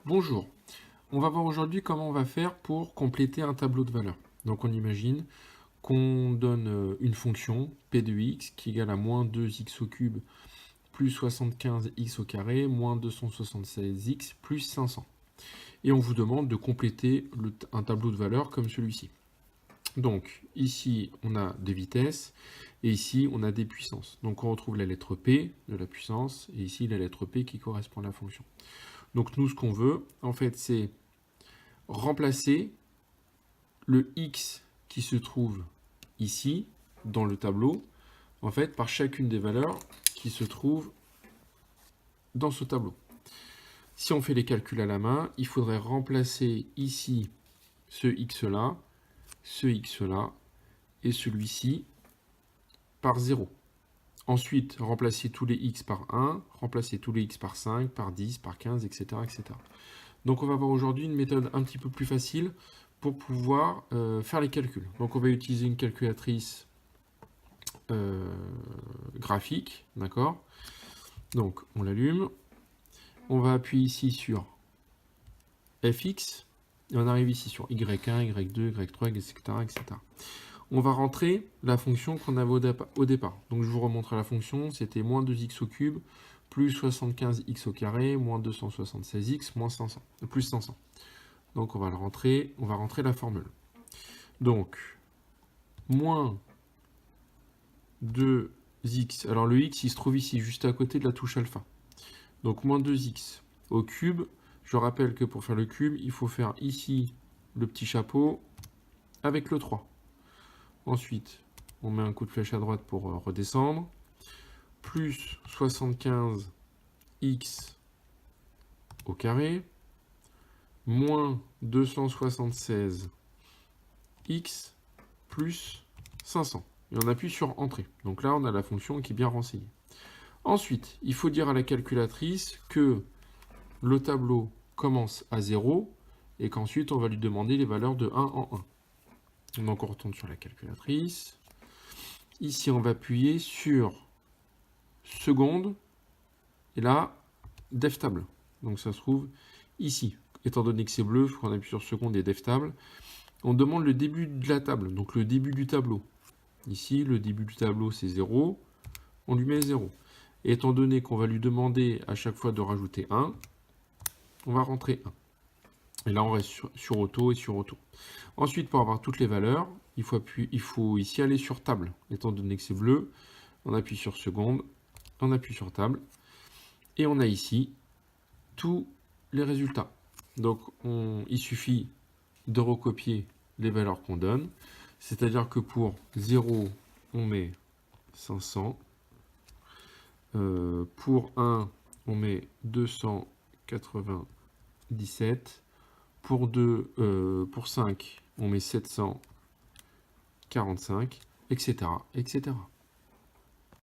Bonjour, on va voir aujourd'hui comment on va faire pour compléter un tableau de valeurs. Donc on imagine qu'on donne une fonction p de x qui égale à moins 2x au cube plus 75x au carré moins 276x plus 500. Et on vous demande de compléter un tableau de valeurs comme celui-ci. Donc ici on a des vitesses et ici on a des puissances. Donc on retrouve la lettre P de la puissance et ici la lettre P qui correspond à la fonction. Donc nous ce qu'on veut en fait c'est remplacer le x qui se trouve ici dans le tableau en fait par chacune des valeurs qui se trouvent dans ce tableau. Si on fait les calculs à la main, il faudrait remplacer ici ce x là et celui-ci par 0. Ensuite, remplacer tous les x par 1, remplacer tous les x par 5, par 10, par 15, etc. etc. Donc on va voir aujourd'hui une méthode un petit peu plus facile pour pouvoir faire les calculs. Donc on va utiliser une calculatrice graphique, d'accord? Donc on l'allume, on va appuyer ici sur fx, et on arrive ici sur y1, y2, y3, etc., etc. On va rentrer la fonction qu'on avait au départ. Donc je vous remontre la fonction, c'était moins 2x au cube, plus 75x au carré, moins 276x, moins 500, plus 500. Donc on va rentrer la formule. Donc, moins 2x, alors le x il se trouve ici, juste à côté de la touche alpha. Donc moins 2x au cube, je rappelle que pour faire le cube, il faut faire ici le petit chapeau avec le 3. Ensuite, on met un coup de flèche à droite pour redescendre. Plus 75x au carré, moins 276x plus 500. Et on appuie sur Entrée. Donc là, on a la fonction qui est bien renseignée. Ensuite, il faut dire à la calculatrice que le tableau commence à 0 et qu'ensuite, on va lui demander les valeurs de 1 en 1. Donc on retourne sur la calculatrice. Ici, on va appuyer sur seconde et là, def table. Donc ça se trouve ici. Étant donné que c'est bleu, il faut qu'on appuie sur seconde et def table. On demande le début de la table, donc le début du tableau. Ici, le début du tableau, c'est 0. On lui met 0. Et étant donné qu'on va lui demander à chaque fois de rajouter 1, on va rentrer 1. Et là, on reste sur auto et sur auto. Ensuite, pour avoir toutes les valeurs, il faut ici aller sur table. Étant donné que c'est bleu, on appuie sur seconde, on appuie sur table. Et on a ici tous les résultats. Donc, il suffit de recopier les valeurs qu'on donne. C'est-à-dire que pour 0, on met 500. Pour 1, on met 297. Pour 5, on met 745, etc., etc.